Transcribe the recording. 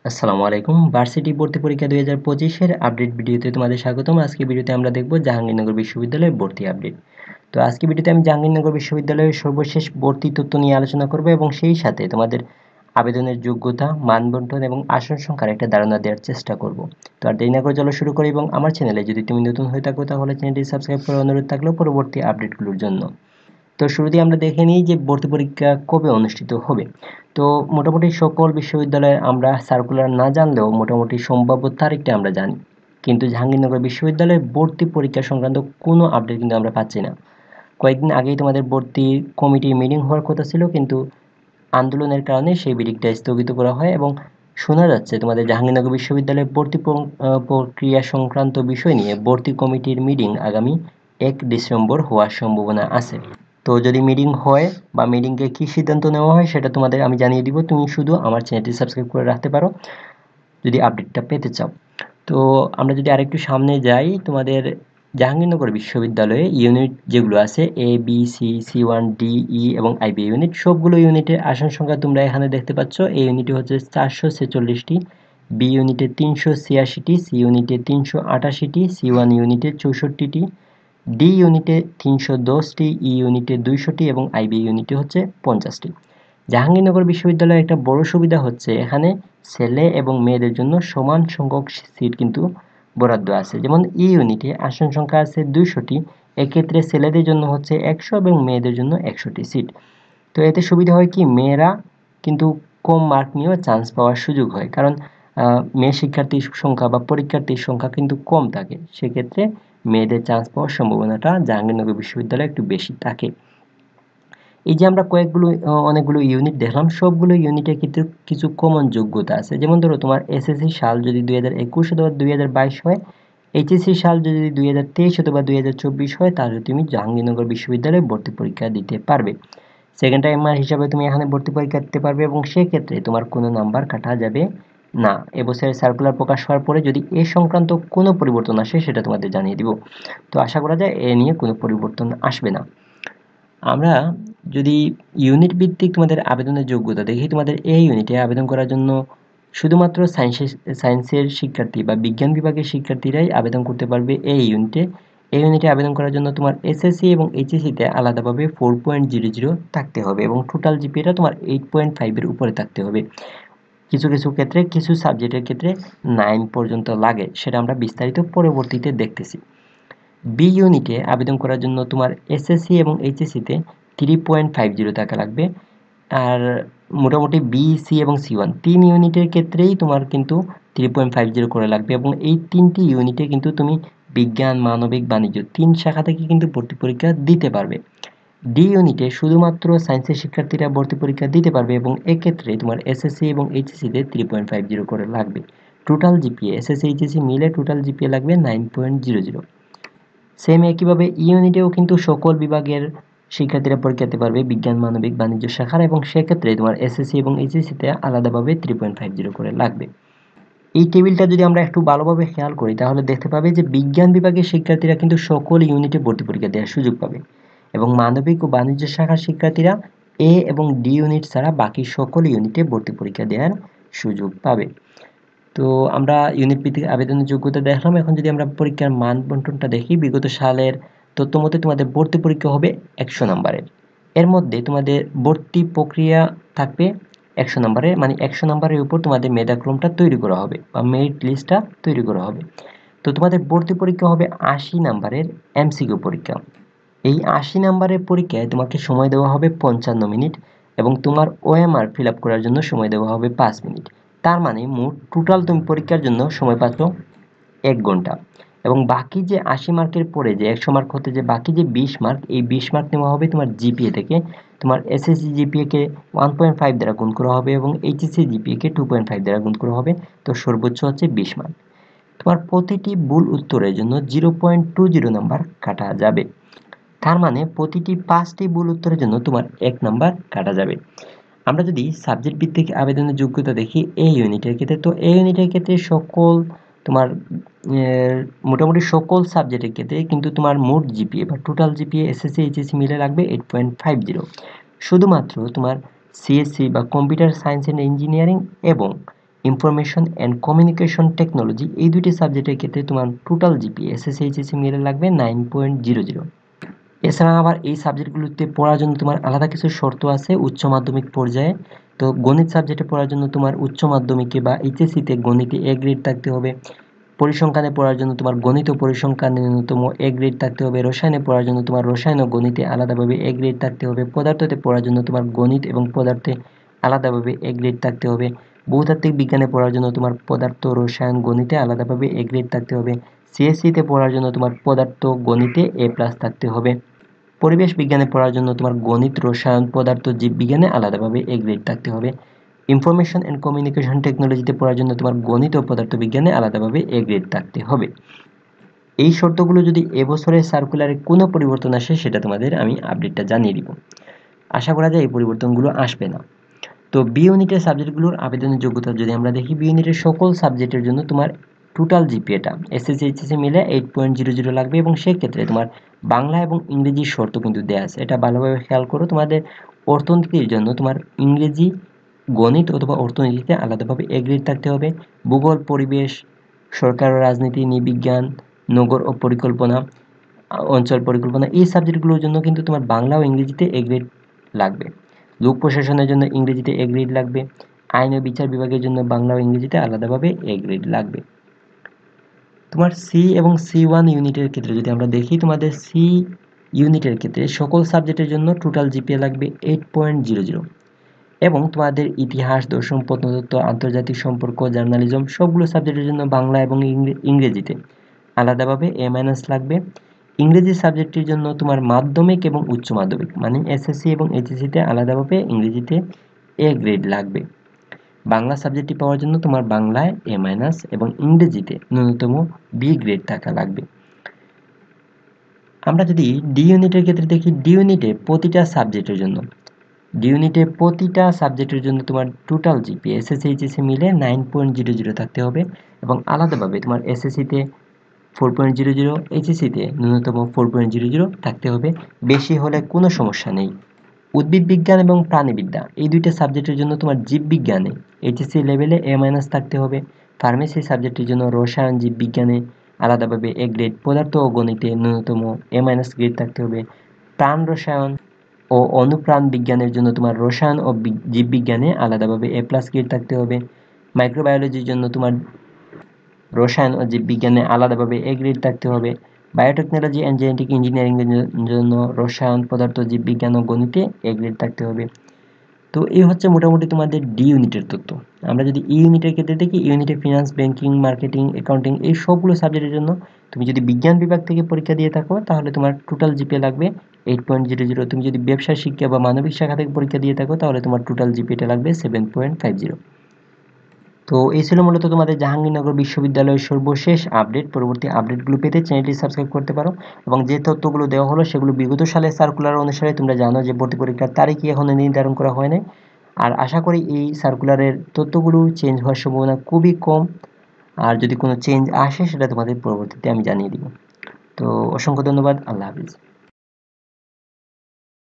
আসসালামু আলাইকুম। ভার্সিটি ভর্তি পরীক্ষা 2025 এর আপডেট ভিডিওতে তোমাদের স্বাগতম। আজকে ভিডিওতে আমরা দেখব জাহাঙ্গীরনগর বিশ্ববিদ্যালয়ের ভর্তি আপডেট। তো আজকে ভিডিওতে আমি জাহাঙ্গীরনগর বিশ্ববিদ্যালয়ের সর্বশেষ ভর্তি তথ্য নিয়ে আলোচনা করব এবং সেই সাথে তোমাদের আবেদনের যোগ্যতা, মানবন্টন এবং আসন সংখ্যার একটা ধারণা দেওয়ার চেষ্টা করব। তো আর দেরি না করে চলো শুরু করি এবং আমার চ্যানেলে যদি তুমি নতুন হয়ে থাকো তাহলে চ্যানেলটি সাবস্ক্রাইব করার অনুরোধ থাকলো পরবর্তী আপডেটগুলোর জন্য। তো শুরুতেই আমরা দেখে নিই যে ভর্তি পরীক্ষা কবে অনুষ্ঠিত হবে। তো মোটামুটি সকল বিশ্ববিদ্যালয়ে আমরা সার্কুলার না জানলেও মোটামুটি সম্ভাব্য তারিখটা আমরা জানি, কিন্তু জাহাঙ্গীরনগর বিশ্ববিদ্যালয়ে ভর্তি পরীক্ষা সংক্রান্ত কোনো আপডেট কিন্তু আমরা পাচ্ছি না। কয়েকদিন আগেই তোমাদের ভর্তি কমিটির মিটিং হওয়ার কথা ছিল, কিন্তু আন্দোলনের কারণে সেই মিটিংটা স্থগিত করা হয় এবং শোনা যাচ্ছে তোমাদের জাহাঙ্গীরনগর বিশ্ববিদ্যালয়ে ভর্তি প্রক্রিয়া সংক্রান্ত বিষয় নিয়ে ভর্তি কমিটির মিটিং আগামী 1 ডিসেম্বর হওয়ার সম্ভাবনা আছে। তো যদি মিটিং হয় বা মিটিংয়ে কী সিদ্ধান্ত নেওয়া হয় সেটা তোমাদের আমি জানিয়ে দিব। তুমি শুধু আমার চ্যানেলটি সাবস্ক্রাইব করে রাখতে পারো যদি আপডেটটা পেতে চাও। তো আমরা যদি আরেকটু সামনে যাই, তোমাদের জাহাঙ্গীরনগর বিশ্ববিদ্যালয়ে ইউনিট যেগুলো আছে A B C C one D E এবং আইবি ইউনিট, সবগুলো ইউনিটের আসন সংখ্যা তোমরা এখানে দেখতে পাচ্ছ। এ ইউনিটে হচ্ছে 446টি, বি ইউনিটে 386টি, সি ইউনিটে 388টি, সি ওয়ান ইউনিটে 64টি, ডি ইউনিটে 310টি, ই ইউনিটে 200টি এবং আইবি ইউনিটে হচ্ছে 50টি। জাহাঙ্গীরনগর বিশ্ববিদ্যালয়ের একটা বড় সুবিধা হচ্ছে এখানে ছেলে এবং মেয়েদের জন্য সমান সংখ্যক সিট কিন্তু বরাদ্দ আছে। যেমন ই ইউনিটে আসন সংখ্যা আছে 200টি, এক্ষেত্রে ছেলেদের জন্য হচ্ছে 100 এবং মেয়েদের জন্য 100টি সিট। তো এতে সুবিধা হয় কি, মেয়েরা কিন্তু কম মার্ক নিয়েও চান্স পাওয়ার সুযোগ হয়, কারণ মেয়ে শিক্ষার্থীর সংখ্যা বা পরীক্ষার্থীর সংখ্যা কিন্তু কম থাকে, সেক্ষেত্রে মেয়েদের চান্স পাওয়ার সম্ভাবনাটা জাহাঙ্গীরনগর বিশ্ববিদ্যালয়ে একটু বেশি থাকে। এই যে আমরা অনেকগুলো ইউনিট দেখলাম, সবগুলো ইউনিটের কিন্তু কিছু কমন যোগ্যতা আছে। যেমন ধরো তোমার এসএসসি সাল যদি 2021 অথবা 2022 হয়, এইচএসসি সাল যদি 2023 অথবা 2024 হয়, তাহলে তুমি জাহাঙ্গীরনগর বিশ্ববিদ্যালয়ে ভর্তি পরীক্ষা দিতে পারবে। সেকেন্ড টাইমার হিসাবে তুমি এখানে ভর্তি পরীক্ষা দিতে পারবে এবং সেক্ষেত্রে তোমার কোনো নাম্বার কাটা যাবে না। এবছরের সার্কুলার প্রকাশ হওয়ার পরে যদি এ সংক্রান্ত কোনো পরিবর্তন আসে সেটা তোমাদের জানিয়ে দিব। তো আশা করা যায় এ নিয়ে কোনো পরিবর্তন আসবে না। আমরা যদি ইউনিট ভিত্তিক তোমাদের আবেদনের যোগ্যতা দেখি, তোমাদের এই ইউনিটে আবেদন করার জন্য শুধুমাত্র সায়েন্সের শিক্ষার্থী বা বিজ্ঞান বিভাগের শিক্ষার্থীরাই আবেদন করতে পারবে এই ইউনিটে। এই ইউনিটে আবেদন করার জন্য তোমার এসএসসি এবং এইচএসসিতে আলাদাভাবে 4.00 থাকতে হবে এবং টোটাল জিপিএটা তোমার 8.5 এর উপরে থাকতে হবে। কিছু কিছু ক্ষেত্রে কিছু সাবজেক্টের ক্ষেত্রে 9 পর্যন্ত লাগে, সেটা আমরা বিস্তারিত পরবর্তীতে দেখতেছি। বি ইউনিটে আবেদন করার জন্য তোমার এসএসসি এবং এইচএসসিতে 3.50 টাকা লাগবে। আর মোটামুটি বি সি এবং সি ওয়ান 3 ইউনিটের ক্ষেত্রেই তোমার কিন্তু 3.50 করে লাগবে এবং এই 3টি ইউনিটে কিন্তু তুমি বিজ্ঞান, মানবিক, বাণিজ্য 3 শাখা থেকে কিন্তু ভর্তি পরীক্ষা দিতে পারবে। ডি ইউনিটে শুধুমাত্র সায়েন্সের শিক্ষার্থীরা ভর্তি পরীক্ষা দিতে পারবে এবং এক্ষেত্রে তোমার এসএসসি এবং এইচএসসিতে 3.50 করে লাগবে। টোটাল জিপিএ এসএসসি এইচএসসি মিলে টোটাল জিপিএ লাগবে 9.00। সেম একইভাবে ইউনিটেও কিন্তু সকল বিভাগের শিক্ষার্থীরা পরীক্ষা দিতে পারবে বিজ্ঞান, মানবিক, বাণিজ্য শাখার, এবং সেক্ষেত্রে তোমার এসএসসি এবং এইচএসসিতে আলাদাভাবে 3.50 করে লাগবে। এই টেবিলটা যদি আমরা একটু ভালোভাবে খেয়াল করি তাহলে দেখতে পাবে যে বিজ্ঞান বিভাগের শিক্ষার্থীরা কিন্তু সকল ইউনিটে ভর্তি পরীক্ষা দেওয়ার সুযোগ পাবে এবং মানবিক ও বাণিজ্য শাখার শিক্ষার্থীরা এ এবং ডি ইউনিট ছাড়া বাকি সকল ইউনিটে ভর্তি পরীক্ষা দেওয়ার সুযোগ পাবে। তো আমরা ইউনিট ভিত্তিক আবেদনের যোগ্যতা দেখলাম। এখন যদি আমরা পরীক্ষার মান বন্টনটা দেখি, বিগত সালের তথ্য মতে তোমাদের ভর্তি পরীক্ষা হবে 100 নম্বরের। এর মধ্যে তোমাদের ভর্তি প্রক্রিয়া থাকবে 100 নম্বরের, মানে 100 নম্বরের উপর তোমাদের মেধাক্রমটা তৈরি করা হবে বা মেরিট লিস্টটা তৈরি করা হবে। তো তোমাদের ভর্তি পরীক্ষা হবে 80 নম্বরের এমসিকিউ পরীক্ষা। এই 80 নম্বরের পরীক্ষায় তোমাকে সময় দেওয়া হবে 55 মিনিট এবং তোমার ওএমআর ফিল আপ করার জন্য সময় দেওয়া হবে 5 মিনিট। তার মানে মোট টোটাল তুমি পরীক্ষার জন্য সময় পাচ্ছ 1 ঘন্টা। এবং বাকি যে 80 মার্কের পরে যে 100 মার্ক হতে যে বাকি যে 20 মার্ক, এই 20 মার্ক নেওয়া হবে তোমার জিপিএ থেকে। তোমার এসএসসি জিপিএকে 1.5 দ্বারা গুণ করা হবে এবং এইচএসসি জিপিএকে 2.5 দ্বারা গুণ করা হবে। তো সর্বোচ্চ হচ্ছে 20 মার্ক। তোমার প্রতিটি ভুল উত্তরের জন্য 0.20 নাম্বার কাটা যাবে। তার মানে প্রতিটি 5টি ভুল উত্তরের জন্য তোমার 1 নাম্বার কাটা যাবে। আমরা যদি সাবজেক্ট ভিত্তিক আবেদনের যোগ্যতা দেখি এই ইউনিটের ক্ষেত্রে, তো এই ইউনিটের ক্ষেত্রে সকল তোমার মোটামুটি সকল সাবজেক্টের ক্ষেত্রে কিন্তু তোমার মোট জিপিএ বা টোটাল জিপিএ এসএসসি এইচএসসি মিলে লাগবে 8.50। শুধুমাত্র তোমার সিএসসি বা কম্পিউটার সায়েন্স অ্যান্ড ইঞ্জিনিয়ারিং এবং ইনফরমেশন অ্যান্ড কমিউনিকেশন টেকনোলজি, এই দুইটি সাবজেক্টের ক্ষেত্রে তোমার টোটাল জিপিএ এসএসসি এইচএসসি মিলে লাগবে 9.00। এছাড়া আবার এই সাবজেক্টগুলোতে পড়ার জন্য তোমার আলাদা কিছু শর্ত আছে উচ্চ মাধ্যমিক পর্যায়ে। তো গণিত সাবজেক্টে পড়ার জন্য তোমার উচ্চ মাধ্যমিকে বা এইচএসসিতে গণিতে এ গ্রেড থাকতে হবে। পরিসংখ্যানে পড়ার জন্য তোমার গণিত ও পরিসংখ্যানে ন্যূনতম এ গ্রেড থাকতে হবে। রসায়নে পড়ার জন্য তোমার রসায়ন ও গণিতে আলাদাভাবে এ গ্রেড থাকতে হবে। পদার্থতে পড়ার জন্য তোমার গণিত এবং পদার্থে আলাদাভাবে এ গ্রেড থাকতে হবে। ভূতাত্ত্বিক বিজ্ঞানে পড়ার জন্য তোমার পদার্থ, রসায়ন, গণিতে আলাদাভাবে এ গ্রেড থাকতে হবে। সিএসসিতে পড়ার জন্য তোমার পদার্থ, গণিতে এ প্লাস থাকতে হবে। পরিবেশ বিজ্ঞানে পড়ার জন্য তোমার গণিত, রসায়ন, পদার্থ, জীববিজ্ঞানে আলাদাভাবে এ গ্রেড থাকতে হবে। ইনফরমেশন অ্যান্ড কমিউনিকেশন টেকনোলজিতে পড়ার জন্য তোমার গণিত ও পদার্থবিজ্ঞানে আলাদাভাবে এ গ্রেড থাকতে হবে। এই শর্তগুলো যদি এবছরের সার্কুলারে কোনো পরিবর্তন আসে সেটা তোমাদের আমি আপডেটটা জানিয়ে দিব। আশা করা যায় এই পরিবর্তনগুলো আসবে না। তো বি ইউনিটের সাবজেক্টগুলোর আবেদনের যোগ্যতা যদি আমরা দেখি, বি ইউনিটের সকল সাবজেক্টের জন্য তোমার টোটাল জিপিএটা এসএসসি এইচএসসি মিলে 8.00 লাগবে এবং সেক্ষেত্রে তোমার বাংলা এবং ইংরেজির শর্ত কিন্তু দেওয়া আছে। এটা ভালোভাবে খেয়াল করো। তোমাদের অর্থনীতির জন্য তোমার ইংরেজি, গণিত অথবা অর্থনীতিতে আলাদাভাবে এ গ্রেড থাকতে হবে। ভূগোল, পরিবেশ, সরকার ও রাজনীতি, নৃবিজ্ঞান, নগর ও পরিকল্পনা, অঞ্চল পরিকল্পনা, এই সাবজেক্টগুলোর জন্য কিন্তু তোমার বাংলা ও ইংরেজিতে এ গ্রেড লাগবে। লোক প্রশাসনের জন্য ইংরেজিতে এ গ্রেড লাগবে। আইন ও বিচার বিভাগের জন্য বাংলা ও ইংরেজিতে আলাদাভাবে এ গ্রেড লাগবে। তোমার সি এবং C1 ইউনিটের ক্ষেত্রে যদি আমরা দেখি, তোমাদের সি ইউনিটের ক্ষেত্রে সকল সাবজেক্টের জন্য টোটাল জিপিএ লাগবে 8.00 এবং তোমাদের ইতিহাস, দর্শন, প্রত্নতত্ত্ব, আন্তর্জাতিক সম্পর্ক, জার্নালিজম সবগুলো সাবজেক্টের জন্য বাংলা এবং ইংরেজিতে আলাদাভাবে এ মাইনাস লাগবে। ইংরেজি সাবজেক্টের জন্য তোমার মাধ্যমিক এবং উচ্চ মাধ্যমিক মানে এসএসসি এবং এইচএসসিতে আলাদাভাবে ইংরেজিতে এ গ্রেড লাগবে। বাংলা সাবজেক্টটি পাওয়ার জন্য তোমার বাংলায় এ মাইনাস এবং ইংরেজিতে ন্যূনতম বি গ্রেড থাকা লাগবে। আমরা যদি ডি ইউনিটের ক্ষেত্রে দেখি, ডি ইউনিটে প্রতিটা সাবজেক্টের জন্য তোমার টোটাল জিপিএ এসএসসি এইচএসসি মিলে 9.00 থাকতে হবে এবং আলাদাভাবে তোমার এসএসসিতে 4.00, এইচএসসিতে ন্যূনতম 4.00 থাকতে হবে। বেশি হলে কোনো সমস্যা নেই। উদ্ভিদ বিজ্ঞান এবং প্রাণীবিদ্যা এই দুইটা সাবজেক্টের জন্য তোমার জীববিজ্ঞানে এইচএসসি লেভেলে এ মাইনাস থাকতে হবে। ফার্মেসি সাবজেক্টের জন্য রসায়ন, জীববিজ্ঞানে আলাদাভাবে এ গ্রেড, পদার্থ ও গণিতে ন্যূনতম এ মাইনাস গ্রেড থাকতে হবে। প্রাণ রসায়ন ও অনুপ্রাণ বিজ্ঞানের জন্য তোমার রসায়ন ও জীববিজ্ঞানে আলাদাভাবে এ প্লাস গ্রেড থাকতে হবে। মাইক্রোবায়োলজির জন্য তোমার রসায়ন ও জীববিজ্ঞানে আলাদাভাবে এ গ্রেড থাকতে হবে। বায়োটেকনোলজি অ্যান্ড জেনেটিক ইঞ্জিনিয়ারিংয়ের জন্য রসায়ন, পদার্থ, জীববিজ্ঞান ও গণিতে এ গ্রেড থাকতে হবে। তো এই হচ্ছে মোটামুটি তোমাদের ডি ইউনিটের তথ্য। আমরা যদি ই ইউনিটের ক্ষেত্রে দেখি, ইউনিটে ফিনান্স, ব্যাংকিং, মার্কেটিং, অ্যাকাউন্টিং এই সবগুলো সাবজেক্টের জন্য তুমি যদি বিজ্ঞান বিভাগ থেকে পরীক্ষা দিয়ে থাকো তাহলে তোমার টোটাল জিপিএ লাগবে 8.00। তুমি যদি ব্যবসা শিক্ষা বা মানবিক শাখা থেকে পরীক্ষা দিয়ে থাকো তাহলে তোমার টোটাল জিপিএটা লাগবে 7.50। তো এই ছিল মূলত তোমাদের জাহাঙ্গীরনগর বিশ্ববিদ্যালয়ের সর্বশেষ আপডেট। পরবর্তী আপডেটগুলো পেতে চ্যানেলটি সাবস্ক্রাইব করতে পারো এবং যে তথ্যগুলো দেওয়া হলো সেগুলো বিগত সালের সার্কুলার অনুসারে তোমরা জানো যে ভর্তি পরীক্ষার তারিখই এখনো নির্ধারণ করা হয় নাই। আর আশা করি এই সার্কুলারের তথ্যগুলো চেঞ্জ হওয়ার সম্ভাবনা খুবই কম। আর যদি কোনো চেঞ্জ আসে সেটা তোমাদের পরবর্তীতে আমি জানিয়ে দিব। তো অসংখ্য ধন্যবাদ। আল্লাহ হাফিজ।